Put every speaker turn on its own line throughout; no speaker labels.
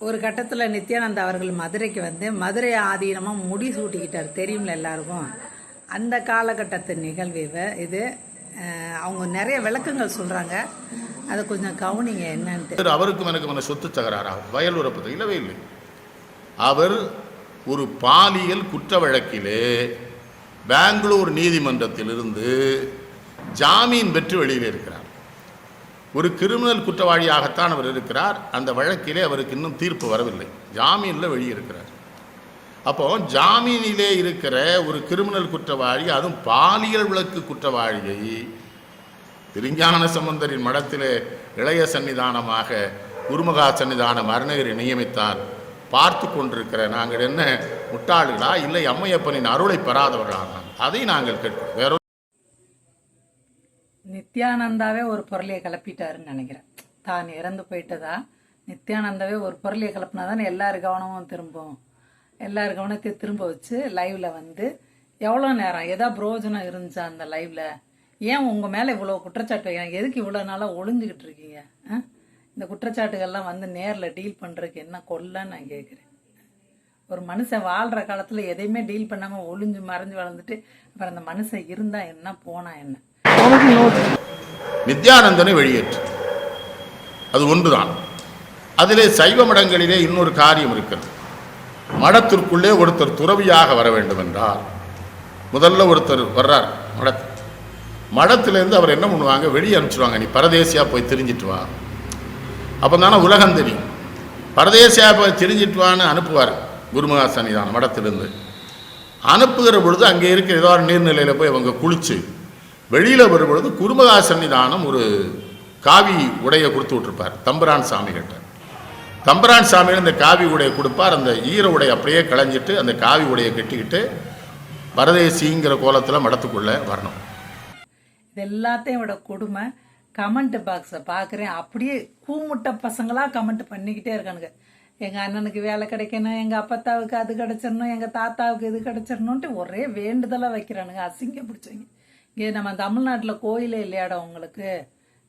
ஒரு கட்டத்தில் நித்யானந்தா அவர்கள் மதுரைக்கு வந்து மதுரை ஆதீனமாக முடி சூட்டிக்கிட்டார், தெரியும்ல எல்லாருக்கும். அந்த காலகட்டத்து நிகழ்வு இது. அவங்க நிறைய விளக்கங்கள் சொல்கிறாங்க, அதை கொஞ்சம் கவனிங்க என்னன்ட்டு.
அவருக்கும் எனக்கு சொத்து தகராறாகும் வயல் உறப்பு இல்லவே இல்லை. அவர் ஒரு பாலியல் குற்ற வழக்கிலே பெங்களூர் நீதிமன்றத்திலிருந்து ஜாமீன் பெற்று வெளியில் இருக்கிறார். ஒரு கிரிமினல் குற்றவாளியாகத்தான் அவர் இருக்கிறார். அந்த வழக்கிலே அவருக்கு இன்னும் தீர்ப்பு வரவில்லை, ஜாமீனில் வெளியிருக்கிறார். அப்போ ஜாமீனிலே இருக்கிற ஒரு கிரிமினல் குற்றவாளி, அதுவும் பாலியல் வழக்கு குற்றவாளியை திருஞான சம்பந்தரின் மடத்திலே இளைய சன்னிதானமாக குருமகா சன்னிதானம் அருணகிரி நியமித்தார். பார்த்து கொண்டிருக்கிற நாங்கள் என்ன முட்டாளுகளா, இல்லை அம்மையப்பனின் அருளை பெறாதவர்களாக? அதை நாங்கள் கேட்கிறோம். வேற
நித்யானந்தாவே ஒரு பொருளையை கிளப்பிட்டாருன்னு நினைக்கிறேன். தான் இறந்து போயிட்டதா நித்யானந்தாவே ஒரு பொருளையை கிளப்பினா தானே எல்லாரு கவனமும் திரும்பும். எல்லாரு கவனத்தையும் திரும்ப வச்சு லைவ்ல வந்து எவ்வளோ நேரம் ஏதோ பிரயோஜனம் இருந்துச்சா அந்த லைவ்ல? ஏன் உங்கள் மேலே இவ்வளோ குற்றச்சாட்டு வைக்கிறாங்க? எதுக்கு இவ்வளோ நாளாக ஒளிஞ்சுக்கிட்டு இருக்கீங்க? இந்த குற்றச்சாட்டுகள்லாம் வந்து நேரில் டீல் பண்ணுறதுக்கு என்ன கொல்லன்னு நான் கேட்குறேன். ஒரு மனுஷன் வாழ்கிற காலத்தில் எதையுமே டீல் பண்ணாமல் ஒளிஞ்சு மறைஞ்சு வளர்ந்துட்டு அப்புறம் அந்த மனுஷன் இருந்தால் என்ன போனா என்ன?
நித்யானந்தனை வெளியேற்று, அது ஒன்றுதான். அதிலே சைவ மடங்களிலே இன்னொரு காரியம் இருக்கிறது. மடத்திற்குள்ளே ஒருத்தர் துறவியாக வர வேண்டும் என்றால் முதல்ல ஒருத்தர் வர்றார் மடத்திலேருந்து அவர் என்ன பண்ணுவாங்க, வெளியே அனுப்பிச்சிடுவாங்க. நீ பரதேசியா போய் தெரிஞ்சிட்டு வா, அப்போ தானே உலகம் தெரியும். பரதேசியா போய் தெரிஞ்சிட்டு வான்னு அனுப்புவார் குருமகா சன்னிதானம் மடத்திலிருந்து. அனுப்புகிற பொழுது அங்கே இருக்கிற ஏதோ ஒரு நீர்நிலையில் போய் அவங்க குளிச்சு வெளியில் வரும்பொழுது குருமகா சன்னிதானம் ஒரு காவி உடையை கொடுத்து விட்டுருப்பார் தம்பரான் சாமிகிட்ட. தம்பரான் சாமிகள் இந்த காவி உடையை கொடுப்பார். அந்த ஈர உடையை அப்படியே களைஞ்சிட்டு அந்த காவி உடையை கட்டிக்கிட்டு பரதேசிங்கிற கோலத்தில் மடத்துக்குள்ளே வரணும்.
இது எல்லாத்தையும் விட கொடுமை கமெண்ட் பாக்ஸை பார்க்குறேன், அப்படியே கூமுட்ட பசங்களாக கமெண்ட் பண்ணிக்கிட்டே இருக்கானுங்க. எங்கள் அண்ணனுக்கு வேலை கிடைக்கணும், எங்கள் அப்பத்தாவுக்கு அது கிடச்சிடணும், எங்கள் தாத்தாவுக்கு இது கிடச்சிடணுன்ட்டு ஒரே வேண்டுதலாக வைக்கிறானுங்க, அசிங்க பிடிச்சவங்க. இங்கே நம்ம தமிழ்நாட்டில் கோயிலே இல்லையாடா உங்களுக்கு?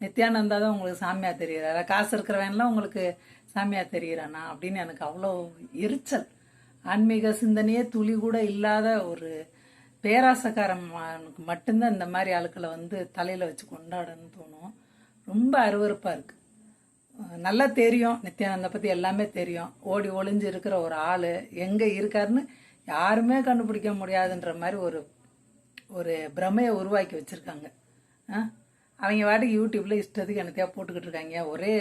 நித்யானந்தா தான் உங்களுக்கு சாமியாக தெரிகிறாரா? காசு இருக்கிறவன்லாம் உங்களுக்கு சாமியாக தெரிகிறானா அப்படின்னு எனக்கு அவ்வளோ எரிச்சல். ஆன்மீக சிந்தனையே துளி கூட இல்லாத ஒரு பேராசக்காரனுக்கு மட்டும்தான் இந்த மாதிரி ஆளுக்களை வந்து தலையில் வச்சு கொண்டாடன்னு தோணும். ரொம்ப அருவருப்பாக இருக்குது. நல்லா தெரியும், நித்யானந்தா பற்றி எல்லாமே தெரியும். ஓடி ஒளிஞ்சு இருக்கிற ஒரு ஆள் எங்கே இருக்காருன்னு யாருமே கண்டுபிடிக்க முடியாதுன்ற மாதிரி ஒரு பிரமையை உருவாக்கி வச்சுருக்காங்க. அவங்க வாட்டுக்கு யூடியூப்பில் இஷ்டத்துக்கு என்னத்தையாக போட்டுக்கிட்டு இருக்காங்க. ஒரே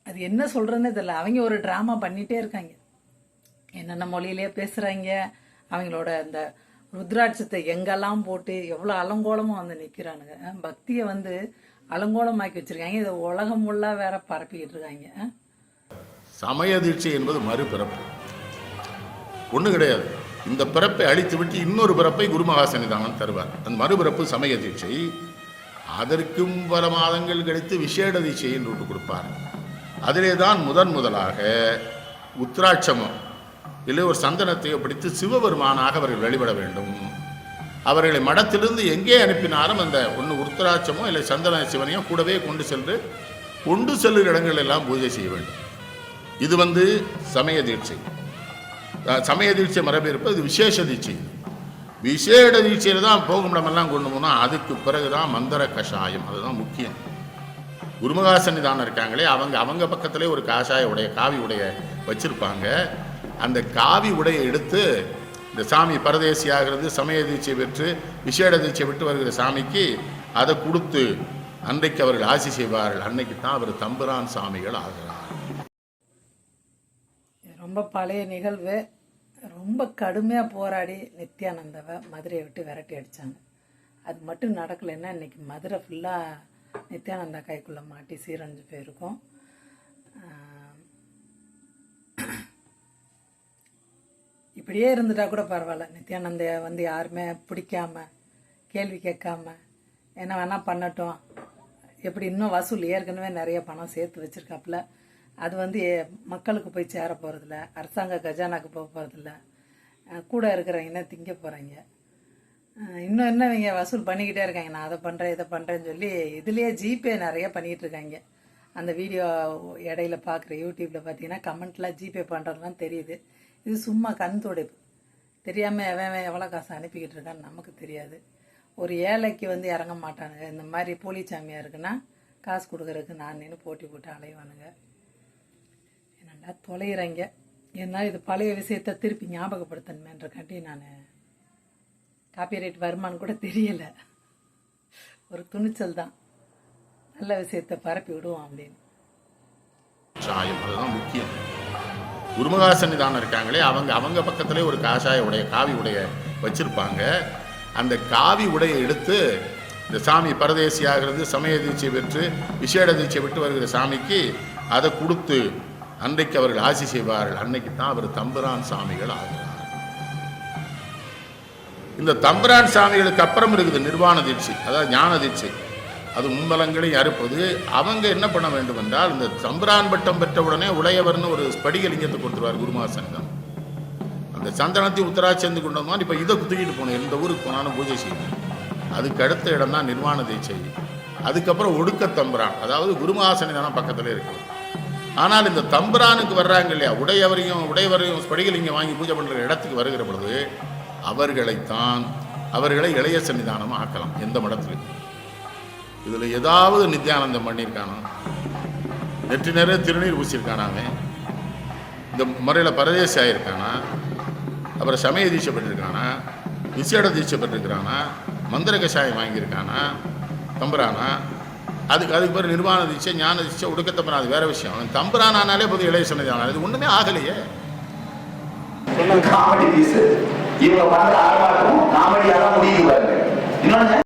அது என்ன சொல்கிறதுனே தெரியல. அவங்க ஒரு ட்ராமா பண்ணிகிட்டே இருக்காங்க, என்னென்ன மொழியிலே பேசுகிறாங்க. அவங்களோட அந்த ருத்ராட்சத்தை எங்கெல்லாம் போட்டு எவ்வளோ அலங்கோலமாக வந்து நிற்கிறானுங்க. பக்தியை வந்து அலங்கோலமாக்கி வச்சுருக்காங்க. இதை உலகம் ஃபுல்லாக வேற பரப்பிக்கிட்டு இருக்காங்க.
சமய தீட்சை என்பது மறுபிறப்பு ஒன்றும் கிடையாது. இந்த பிறப்பை அழித்து விட்டு இன்னொரு பிறப்பை குருமகா சன்னிதானம் தருவார். அந்த மறுபிறப்பு சமய தீட்சை. அதற்கும் பல மாதங்கள் கழித்து விசேட தீட்சை என்று விட்டு கொடுப்பார். அதிலே தான் முதலாக உத்ராட்சமம் இல்லை ஒரு சந்தனத்தையோ பிடித்து சிவபெருமானாக அவர்கள் வழிபட வேண்டும். அவர்களை மடத்திலிருந்து எங்கே அனுப்பினாலும் அந்த ஒன்று உருத்தராட்சமோ இல்லை சந்தன சிவனையோ கூடவே கொண்டு செல்லுகிற இடங்கள் எல்லாம் பூஜை செய்ய வேண்டும். இது வந்து சமய தீட்சை. சமய தீட்சை மரபு இருப்பது. இது விசேஷ தீட்சை. விசேட தீட்சையில் தான் போகுமிடமெல்லாம் கொண்டு போனால் அதுக்கு பிறகு தான் மந்திர கஷாயம், அதுதான் முக்கியம். குருமகா சன்னிதானம் இருக்காங்களே அவங்க பக்கத்திலே ஒரு காஷாய உடைய காவி உடைய வச்சிருப்பாங்க. அந்த காவி உடையை எடுத்து இந்த சாமி பரதேசியாகிறது சமய தீட்சை பெற்று விசேட தீட்சை விட்டு வருகிற சாமிக்கு அதை கொடுத்து அன்றைக்கு அவர்கள் ஆசி செய்வார்கள். அன்னைக்கு தான் அவர் தம்புரான் சாமிகள் ஆகிறார்.
ரொம்ப பழைய நிகழ்வு. ரொம்ப கடுமையாக போராடி நித்யானந்தாவை மதுரையை விட்டு விரட்டி அடித்தாங்க. அது மட்டும் நடக்கலைன்னா இன்றைக்கி மதுரை ஃபுல்லாக நித்யானந்தா கைக்குள்ளே மாட்டி சீரழிஞ்சு போயிருக்கும். இப்படியே இருந்துட்டா கூட பரவாயில்ல. நித்யானந்தைய வந்து யாருமே பிடிக்காம கேள்வி கேட்காம என்ன வேணால் பண்ணட்டும். எப்படி இன்னும் வசூல் ஏற்கனவே நிறைய பணம் சேர்த்து வச்சுருக்காப்புல. அது வந்து மக்களுக்கு போய் சேர போகிறதில்ல, அரசாங்க கஜானாக்கு போக போகிறதில்ல, கூட இருக்கிறவங்க திங்க போகிறாங்க. இன்னும் என்ன இவங்க வசூல் பண்ணிக்கிட்டே இருக்காங்க. நான் அதை பண்ணுறேன் இதை பண்ணுறேன்னு சொல்லி இதுலேயே ஜிபே நிறைய பண்ணிகிட்டு இருக்காங்க. அந்த வீடியோ இடையில பார்க்குற யூடியூப்பில் பார்த்தீங்கன்னா கமெண்ட்லாம் ஜிபே பண்ணுறதுலாம் தெரியுது. இது சும்மா கண் துடைப்பு. தெரியாமல் எவன் எவ்வளோ காசு அனுப்பிக்கிட்டு இருக்கான்னு நமக்கு தெரியாது. ஒரு ஏழைக்கு வந்து இறங்க மாட்டானுங்க. இந்த மாதிரி போலிச்சாமியாக இருக்குன்னா காசு கொடுக்குறதுக்கு நான் நின்று போட்டி போட்டு அலைவானுங்க. என்னடா தொலைகிறேங்க. என்னால் இது பழைய விஷயத்தை திருப்பி ஞாபகப்படுத்தணுமேன்றக்காண்டி நான் காப்பிரைட் வருமானு கூட தெரியலை. ஒரு துணிச்சல் தான், நல்ல விஷயத்தை பரப்பி விடுவோம் அப்படின்னு.
சாயம் அதுதான் முக்கியம். குருமகா சன்னிதானம் இருக்காங்களே அவங்க பக்கத்திலே ஒரு காஷாய உடைய காவி உடைய வச்சிருப்பாங்க. அந்த காவி உடையை எடுத்து இந்த சாமி பரதேசி ஆகிறது, சமய தீட்சை பெற்று விசேட தீட்சை விட்டு வருகிற சாமிக்கு அதை கொடுத்து அன்றைக்கு அவர்கள் ஆசி செய்வார்கள். அன்னைக்கு தான் அவர் தம்புரான் சாமிகள் ஆகிறார். இந்த தம்புரான் சாமிகளுக்கு அப்புறம் இருக்குது நிர்வாண தீட்சை, அதாவது ஞான தீட்சை. அது முன்பலங்களை அறுப்பது. அவங்க என்ன பண்ண வேண்டும் என்றால், இந்த தம்புரான் பட்டம் பெற்ற உடனே உடையவர்னு ஒரு ஸ்படிகலிங்கத்தை கொடுத்துருவார் குருமகா சன்னிதானம். அந்த சந்தனத்தை உத்தராட்சி கொண்டு வந்தோம். இப்போ இதை தூக்கிட்டு போகணும், எந்த ஊருக்கு போனாலும் பூஜை செய்யணும். அதுக்கு அடுத்த இடம் தான் நிர்வாண தீட்சை. அதுக்கப்புறம் ஒடுக்க தம்புரான், அதாவது குருமகா சன்னிதானம் பக்கத்தில் இருக்குது. ஆனால் இந்த தம்புரானுக்கு வர்றாங்க இல்லையா, உடையவரையும் ஸ்படிகலிங்கம் வாங்கி பூஜை பண்ணுற இடத்துக்கு வருகிற பொழுது அவர்களை இளைய சன்னிதானமாக ஆக்கலாம். எந்த மடத்துலையும் இதில் ஏதாவது நித்யானந்தம் பண்ணியிருக்கானோ, நெற்றி நிறைய திருநீர் பூசியிருக்கானாங்க, இந்த முறையில் பரதேசி ஆகியிருக்கானா, அப்புறம் சமய தீட்சை பெற்றிருக்கானா, விசேட தீட்சை பெற்றிருக்கிறானா, மந்திர கஷாயம் வாங்கியிருக்கானா, தம்புரானா, அதுக்கு பிறகு நிர்வாண தீட்சை, ஞான தீட்சை, ஒடுக்கத்தம்புரான், அது வேற விஷயம். அவன் தம்புரான் ஆனாலே போது இளைய சன்னிதானம். இது ஒன்றுமே ஆகலையே.
காமெடி பீஸ் இவங்க பண்ற ஆர்ப்பாட்டம் காமெடியாக தான் முடியுது பாருங்க. இன்னொன்னு